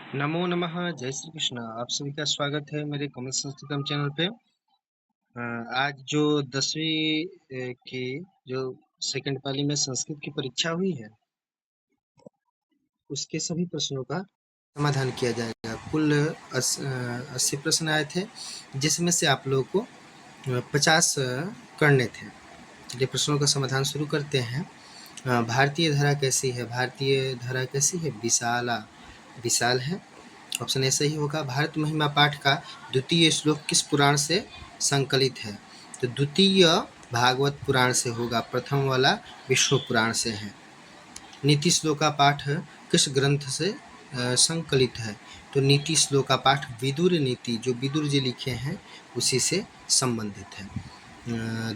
नमो नमः। जय श्री कृष्ण। आप सभी का स्वागत है मेरे कमल संस्कृतम चैनल पे। आज जो 10वीं की जो सेकंड पाली में संस्कृत की परीक्षा हुई है, उसके सभी प्रश्नों का समाधान किया जाएगा। कुल 80 प्रश्न आए थे, जिसमें से आप लोगों को 50 करने थे। चलिए प्रश्नों का समाधान शुरू करते हैं। भारतीय धरा कैसी है? भारतीय धरा कैसी है? विशाला, विशाल है। ऑप्शन ए सही होगा। भारत महिमा पाठ का द्वितीय श्लोक किस पुराण से संकलित है? तो द्वितीय भागवत पुराण से होगा, प्रथम वाला विष्णु पुराण से है। नीति श्लोका पाठ किस ग्रंथ से संकलित है? तो नीति श्लोका पाठ विदुर नीति, जो विदुर जी लिखे हैं, उसी से संबंधित है।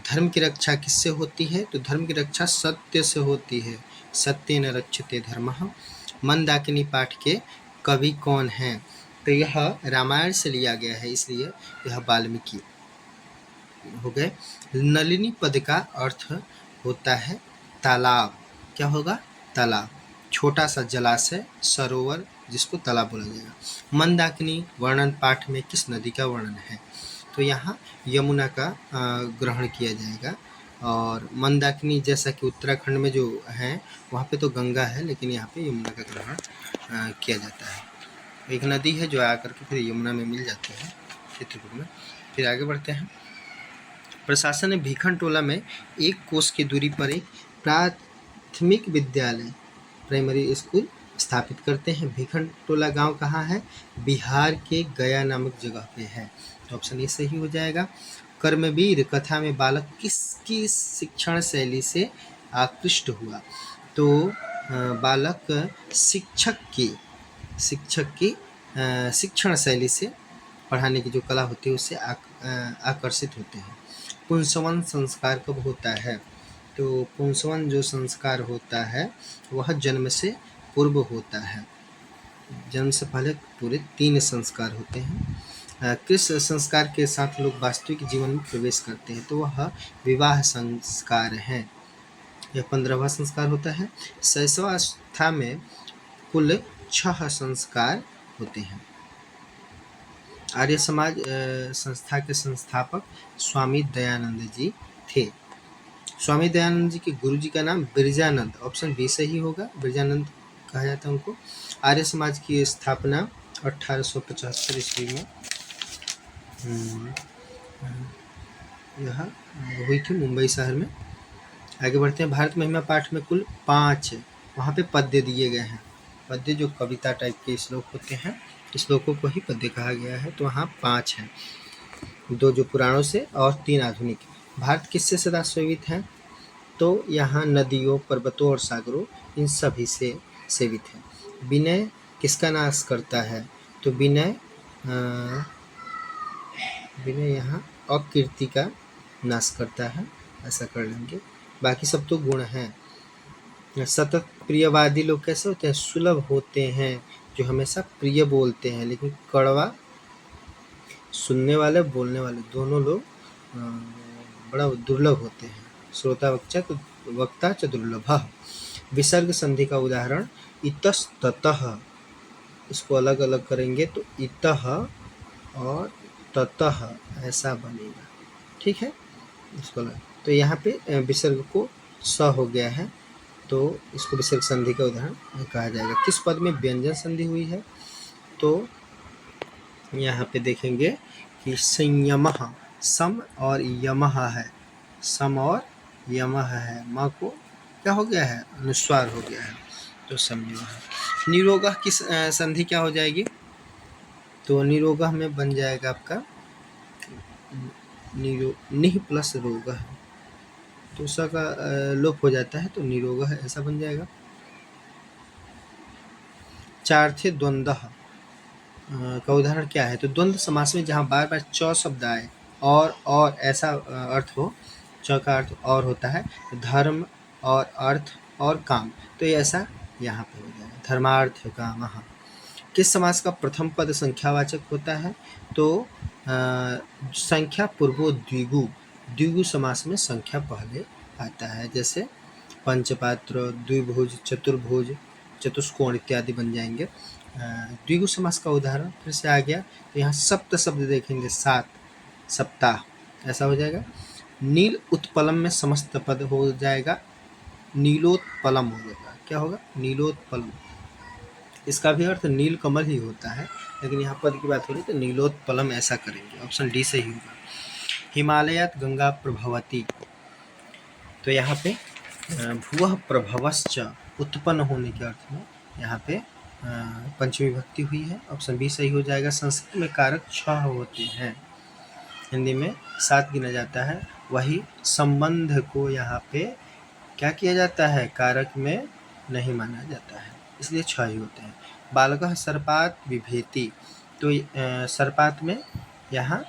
धर्म की रक्षा किससे होती है? तो धर्म की रक्षा सत्य से होती है। सत्येन रक्षते धर्मः। मंदाकिनी पाठ के कवि कौन हैं? तो यह रामायण से लिया गया है, इसलिए यह वाल्मीकि हो गए। नलिनी पद का अर्थ होता है तालाब। क्या होगा? तालाब। छोटा सा जलाशय, सरोवर, जिसको तालाब बोला जाएगा। मंदाकिनी वर्णन पाठ में किस नदी का वर्णन है? तो यहाँ यमुना का ग्रहण किया जाएगा। और मंदाकिनी जैसा कि उत्तराखंड में जो है, वहाँ पे तो गंगा है, लेकिन यहाँ पे यमुना का ग्रहण किया जाता है। एक नदी है जो आकर के फिर यमुना में मिल जाती है, चित्रकूट में। फिर आगे बढ़ते हैं। प्रशासन ने भीखन टोला में 1 कोस की दूरी पर एक प्राथमिक विद्यालय, प्राइमरी स्कूल स्थापित करते हैं। भीखन टोला गांव कहाँ है? बिहार के गया नामक जगह पे है। तो ऑप्शन ये सही हो जाएगा। कर्मवीर कथा में बालक किसकी शिक्षण शैली से आकृष्ट हुआ? तो बालक शिक्षक की शिक्षण शैली से, पढ़ाने की जो कला होती है, उससे आकर्षित होते हैं। पुंसवन संस्कार कब होता है? तो पुंसवन जो संस्कार होता है वह जन्म से पूर्व होता है। जन्म से पहले पूरे 3 संस्कार होते हैं। किस संस्कार के साथ लोग वास्तविक जीवन में प्रवेश करते हैं? तो वह विवाह संस्कार है। यह 15वां संस्कार होता है। शैशवावस्था में कुल 6 संस्कार होते हैं। आर्य समाज संस्था के संस्थापक स्वामी दयानंद जी थे। स्वामी दयानंद जी के गुरु जी का नाम बिरजानंद, ऑप्शन बी सही होगा। बिरजानंद कहा जाता है उनको। आर्य समाज की स्थापना 1875 ईस्वी में यह हुई थी, मुंबई शहर में। आगे बढ़ते हैं। भारत महिमा पाठ में कुल 5 वहाँ पे पद्य दिए गए हैं। पद्य जो कविता टाइप के श्लोक होते हैं, श्लोकों को ही पद्य कहा गया है। तो वहाँ 5 हैं, 2 जो पुराणों से और 3 आधुनिक। भारत किससे सदा सेवित है? तो यहाँ नदियों, पर्वतों और सागरों, इन सभी से सेवित है। विनय किसका नाश करता है? तो विनय यहाँ अकीर्ति का नाश करता है, ऐसा कर लेंगे। बाकी सब तो गुण हैं। सतत प्रियवादी लोग कैसे होते हैं? सुलभ होते हैं, जो हमेशा प्रिय बोलते हैं, लेकिन कड़वा सुनने वाले, बोलने वाले, दोनों लोग बड़ा दुर्लभ होते हैं। श्रोता वक्ता च दुर्लभः। विसर्ग संधि का उदाहरण इतस्ततः। इसको अलग अलग करेंगे तो इतः और ततः ऐसा बनेगा, ठीक है। इसको अलग, तो यहाँ पे विसर्ग को स हो गया है, तो इसको विसर्ग संधि का उदाहरण कहा जाएगा। किस पद में व्यंजन संधि हुई है? तो यहाँ पे देखेंगे कि संयमः, सम और यमः है, सम और यमः है। म को क्या हो गया है? अनुस्वार हो गया है, तो संयमः। निरोगः की संधि क्या हो जाएगी? तो निरोगः में बन जाएगा आपका निह प्लस रोगः, तो स का लोप हो जाता है, तो निरोगः ऐसा बन जाएगा। चार्थे द्वंद्वः का उदाहरण क्या है? तो द्वंद्व समास में जहाँ बार बार च शब्द आए और ऐसा अर्थ हो, च का अर्थ और होता है, धर्म और अर्थ और काम, तो ये ऐसा यहाँ पे हो जाएगा, धर्मार्थ कामः। किस समास का प्रथम पद संख्यावाचक होता है? तो संख्या पूर्वो द्विगु, द्विगु समास में संख्या पहले आता है, जैसे पंचपात्र, द्विभुज, चतुर्भुज, चतुष्कोण इत्यादि बन जाएंगे। द्विगु समास का उदाहरण फिर से आ गया। तो यहाँ सप्त शब्द देखेंगे, 7 सप्ताह, ऐसा हो जाएगा। नील उत्पलम में समस्त पद हो जाएगा, नीलोत्पलम हो जाएगा। क्या होगा? नीलोत्पलम। इसका भी अर्थ नील कमल ही होता है, लेकिन यहाँ पद की बात हो रही है तो नीलोत्पलम ऐसा करेंगे। ऑप्शन डी सही होगा। हिमालयात गंगा प्रभवती, तो यहाँ पे भुवः प्रभवश्च उत्पन्न होने के अर्थ में यहाँ पे पंचमी विभक्ति हुई है। ऑप्शन बी सही हो जाएगा। संस्कृत में कारक 6 होते हैं, हिंदी में 7 गिना जाता है। वही संबंध को यहाँ पे क्या किया जाता है? कारक में नहीं माना जाता है, इसलिए 6 ही होते हैं। बालकः सर्पात बिभेति, तो सर्पात में यहाँ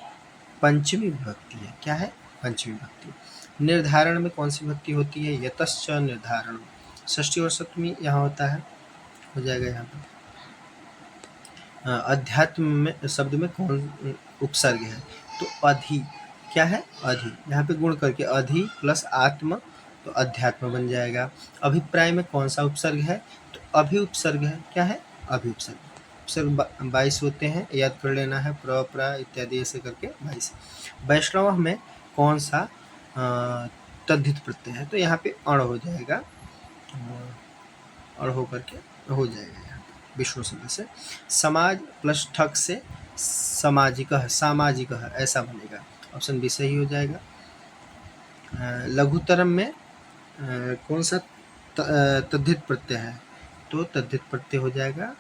पंचमी विभक्ति है। क्या है? पंचमी विभक्ति। निर्धारण में कौन सी विभक्ति होती है? यतश्च निर्धारण। षष्ठी और सप्तमी यहाँ होता है, हो जाएगा यहाँ पर। अध्यात्म में शब्द में कौन उपसर्ग है? तो अधि। क्या है? अधि। यहाँ पे गुण करके अधि प्लस आत्म, तो अध्यात्म बन जाएगा। अभिप्राय में कौन सा उपसर्ग है? तो अभि उपसर्ग है। क्या है? अभि उपसर्ग। उपसर्ग 22 होते हैं, याद कर लेना है, प्र प्रा इत्यादि ऐसे करके 22। वैष्णव में कौन सा तद्धित प्रत्यय है? तो यहाँ पे अण हो जाएगा, अण हो करके हो जाएगा यहाँ पे विष्णु शब्द से। समाज प्लस ठक से सामाजिकः, सामाजिकः ऐसा बनेगा। ऑप्शन बी सही हो जाएगा। लघुतरम में कौन सा तद्धित प्रत्यय है? तो तद्धित प्रत्यय हो जाएगा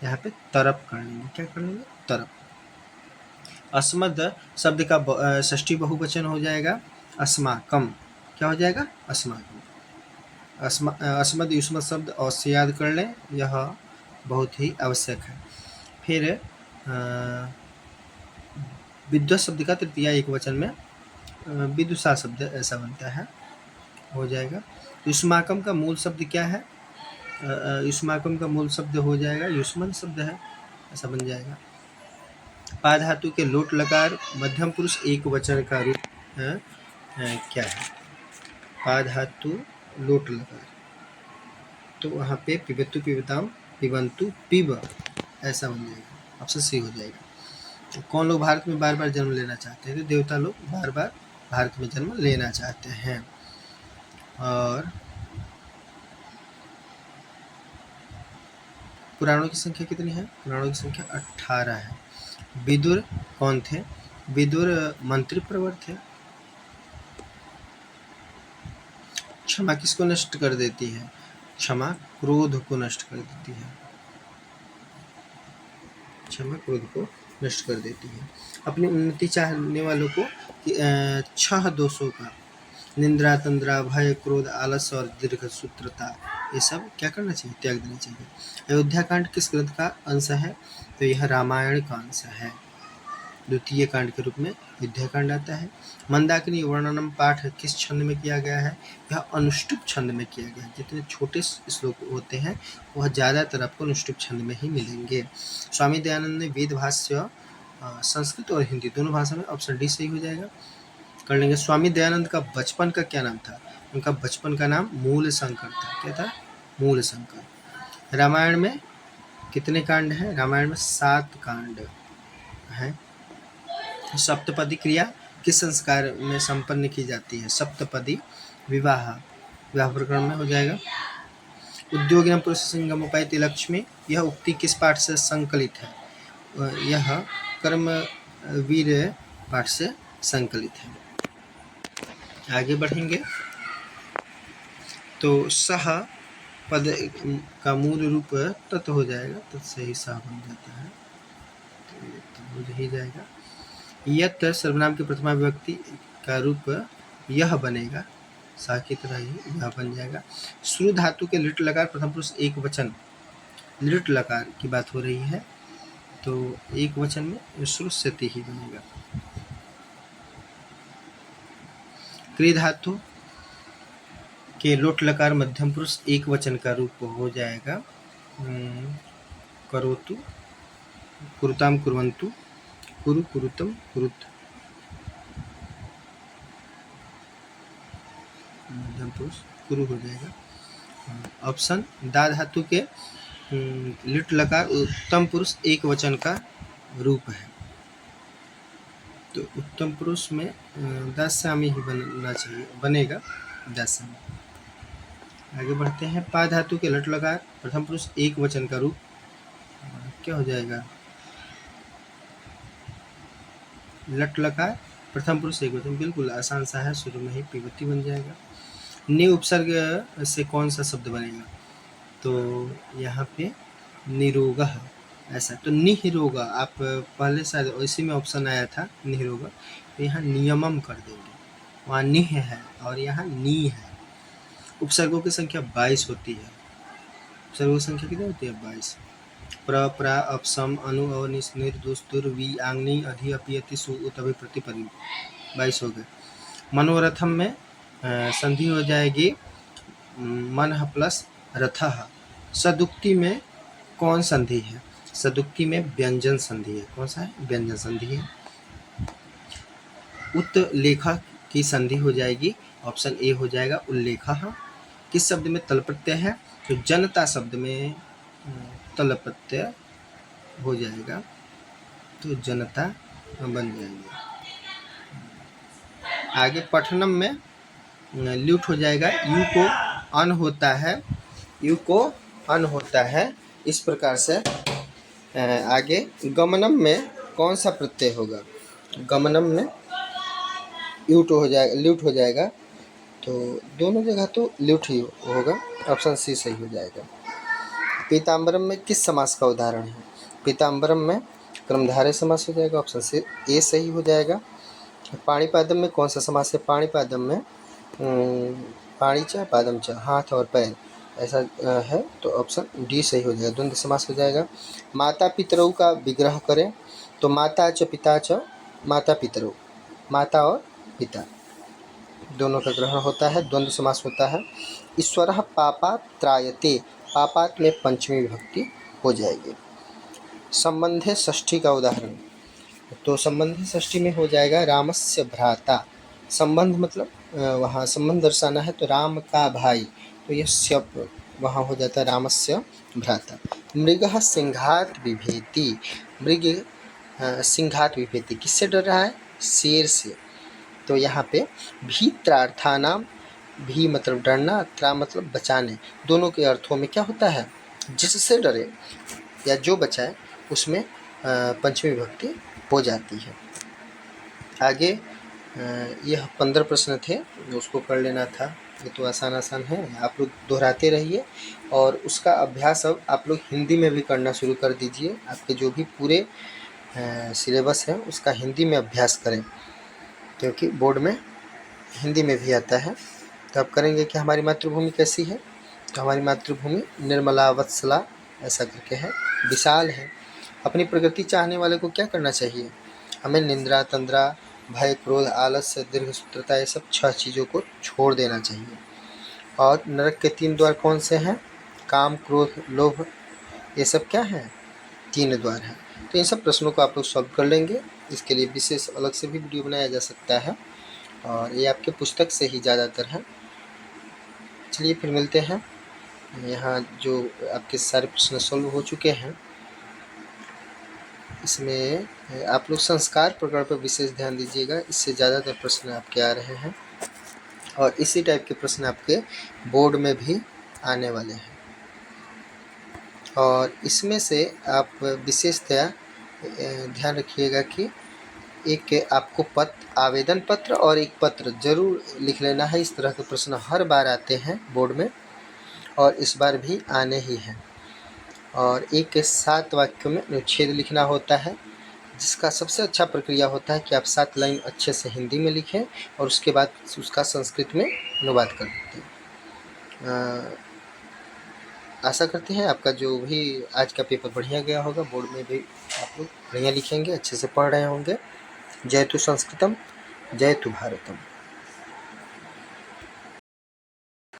यहाँ पे तरप कर लेंगे। क्या कर लेंगे? तरप। अस्मद शब्द का षष्ठी बहुवचन हो जाएगा अस्माकम। क्या हो जाएगा? अस्माकम। अस्मद युष्मद शब्द अवश्य याद कर लें, यह बहुत ही आवश्यक है। फिर विद्वत शब्द का तृतीया एक वचन में विदुषा शब्द ऐसा बनता है, हो जाएगा। युष्माकम का मूल शब्द क्या है? युष्माकम का मूल शब्द हो जाएगा युष्मन शब्द है, ऐसा बन जाएगा। पा धातु के लोट लकार मध्यम पुरुष एक वचन का रूप क्या है? पा धातु लोट लकार, तो वहाँ पे पिबतु पिबताम पिबंतु पिब ऐसा बन जाएगा। ऑप्शन सी हो जाएगा। तो कौन लोग भारत में बार बार जन्म लेना चाहते हैं? तो देवता लोग बार बार भारत में जन्म लेना चाहते हैं। और पुराणों की संख्या कितनी है? पुराणों की संख्या 18 है। विदुर कौन थे? विदुर मंत्री प्रवर थे। क्षमा किसको नष्ट कर देती है? क्षमा क्रोध को नष्ट कर देती है। क्षमा क्रोध को नष्ट कर देती है। अपनी उन्नति चाहने वालों को 6 दोषों का, निंद्रा, तंद्रा, भय, क्रोध, आलस और दीर्घ सूत्रता, ये सब क्या करना चाहिए? त्याग देना चाहिए। अयोध्या कांड किस ग्रंथ का अंश है? तो यह रामायण का अंश है। द्वितीय कांड के रूप में अयोध्या कांड आता है। मंदाकिनी वर्णनम पाठ किस छंद में किया गया है? यह अनुष्टुप छंद में किया गया है। जितने छोटे श्लोक होते हैं वह ज़्यादातर आपको अनुष्टुप छंद में ही मिलेंगे। स्वामी दयानंद ने वेद भाष्य संस्कृत और हिंदी दोनों भाषा में, ऑप्शन डी सही हो जाएगा। कर लेंगे। स्वामी दयानंद का बचपन का क्या नाम था? उनका बचपन का नाम मूल शंकर था। क्या था? मूल शंकर। रामायण में कितने कांड हैं? रामायण में 7 कांड हैं। सप्तपदी क्रिया किस संस्कार में संपन्न की जाती है? सप्तपदी विवाह, विवाह प्रकरण में हो जाएगा। उद्योगिनम पुरुष सिंगम उपायति लक्ष्मी, यह उक्ति किस पाठ से संकलित है? यह कर्मवीर पाठ से संकलित है। आगे बढ़ेंगे तो सह पद का मूल रूप तत् हो जाएगा, तत् से ही सह बन जाता है, तो हो ही जाएगा। यत सर्वनाम की प्रथमा विभक्ति का रूप यह बनेगा, सा की तरह ही यह बन जाएगा। श्रु धातु के लिट लकार प्रथम पुरुष एक वचन, लिट लकार की बात हो रही है, तो एक वचन में श्रुष्यति ही बनेगा। क्री धातु के लोट लकार मध्यम पुरुष एक वचन का रूप हो जाएगा करोतु, कुरुताम कुर्वन्तु, कुरु कुरुतम कुरुत, मध्यम पुरुष कुरु हो जाएगा। ऑप्शन दा धातु के लिट लकार उत्तम पुरुष एक वचन का रूप है। तो उत्तम पुरुष में दास्यामी ही बनना चाहिए, बनेगा दास्यामी। आगे बढ़ते हैं। पा धातु के लट लकार प्रथम पुरुष एक वचन का रूप क्या हो जाएगा? लट लकार प्रथम पुरुष एक वचन, बिल्कुल आसान सा है, शुरू में ही पिवती बन जाएगा। नि उपसर्ग से कौन सा शब्द बनेगा? तो यहाँ पे निरोगः ऐसा, तो निरोगा आप पहले शायद इसी में ऑप्शन आया था निरोगा, तो यहाँ नियमम कर देंगे, वहाँ निह है और यहाँ नी है। उपसर्गों की संख्या 22 होती है। उपसर्गों की संख्या कितनी होती है? 22। प्र प्रा अपसम अनु अनिस निर दुस दुर वी आंगनी अधि अपि अति सु उत अभि प्रति परि 22 हो गए। मनोरथम में संधि हो जाएगी मनः प्लस रथः। सदुक्ति में कौन संधि है? सदुक्ति में व्यंजन संधि है। कौन सा है? व्यंजन संधि है। उत्लेखा की संधि हो जाएगी, ऑप्शन ए हो जाएगा उल्लेखः। किस शब्द में तल प्रत्यय है? तो जनता शब्द में तल प्रत्यय हो जाएगा, तो जनता बन जाएगी। आगे पठनम में ल्यूट हो जाएगा, यू को अन होता है, यू को अन होता है इस प्रकार से। आगे गमनम में कौन सा प्रत्यय होगा? गमनम में ल्यूट हो जाएगा, ल्यूट हो जाएगा, तो दोनों जगह तो ल्यूट ही होगा, ऑप्शन सी सही हो जाएगा। पीताम्बरम में किस समास का उदाहरण है? पीताम्बरम में कर्मधारय समास हो जाएगा, ऑप्शन सी ए सही हो जाएगा। पाणिपादम में कौन सा समास है? पाणिपादम में पाणिचा पादम च, हाथ और पैर ऐसा है, तो ऑप्शन डी सही हो जाएगा, द्वंद्व समास हो जाएगा। माता पितरऊ का विग्रह करें तो माता च पिता च, माता पितरऊ, माता और पिता दोनों का ग्रहण होता है, द्वंद्व समास होता है। ईश्वरः पापात् त्रायते, पापात में पंचमी विभक्ति हो जाएगी। संबंधे षष्ठी का उदाहरण, तो संबंधी षष्ठी में हो जाएगा रामस्य भ्राता। संबंध मतलब वहाँ संबंध दर्शाना है, तो राम का भाई, तो यह स्यप वहाँ हो जाता है रामस्य भ्राता। मृगः सिंघात बिभेति, मृग सिंघात बिभेति, किससे डर रहा है? शेर से। तो यहाँ पे भीत्रार्थानाम, भी मतलब डरना, त्रा मतलब बचाने, दोनों के अर्थों में क्या होता है? जिससे डरे या जो बचाए, उसमें पंचमी विभक्ति हो जाती है। आगे यह 15 प्रश्न थे, उसको कर लेना था, ये तो आसान आसान है, आप लोग दोहराते रहिए और उसका अभ्यास अब आप लोग हिंदी में भी करना शुरू कर दीजिए। आपके जो भी पूरे सिलेबस है उसका हिंदी में अभ्यास करें, क्योंकि बोर्ड में हिंदी में भी आता है। तो आप करेंगे कि हमारी मातृभूमि कैसी है? तो हमारी मातृभूमि निर्मला वत्सला ऐसा करके है, विशाल है। अपनी प्रगति चाहने वाले को क्या करना चाहिए? हमें निंद्रा, तंद्रा, भय, क्रोध, आलस्य, दीर्घसूत्रता, ये सब 6 चीज़ों को छोड़ देना चाहिए। और नरक के 3 द्वार कौन से हैं? काम, क्रोध, लोभ, ये सब क्या हैं? 3 द्वार हैं। तो इन सब प्रश्नों को आप लोग सॉल्व कर लेंगे। इसके लिए विशेष अलग से भी वीडियो बनाया जा सकता है और ये आपके पुस्तक से ही ज़्यादातर है। चलिए फिर मिलते हैं। यहाँ जो आपके सारे प्रश्न सॉल्व हो चुके हैं, इसमें आप लोग संस्कार प्रकरण पर विशेष ध्यान दीजिएगा, इससे ज़्यादातर प्रश्न आपके आ रहे हैं और इसी टाइप के प्रश्न आपके बोर्ड में भी आने वाले हैं। और इसमें से आप विशेषतया ध्यान रखिएगा कि एक आपको आवेदन पत्र और एक पत्र जरूर लिख लेना है। इस तरह के प्रश्न हर बार आते हैं बोर्ड में और इस बार भी आने ही हैं। और एक के 7 वाक्यों में अनुच्छेद लिखना होता है, जिसका सबसे अच्छा प्रक्रिया होता है कि आप 7 लाइन अच्छे से हिंदी में लिखें और उसके बाद उसका संस्कृत में अनुवाद कर देते हैं। आशा करते हैं आपका जो भी आज का पेपर बढ़िया गया होगा, बोर्ड में भी आप लोग बढ़िया लिखेंगे, अच्छे से पढ़ रहे होंगे। जय तु संस्कृतम, जय तु भारतम।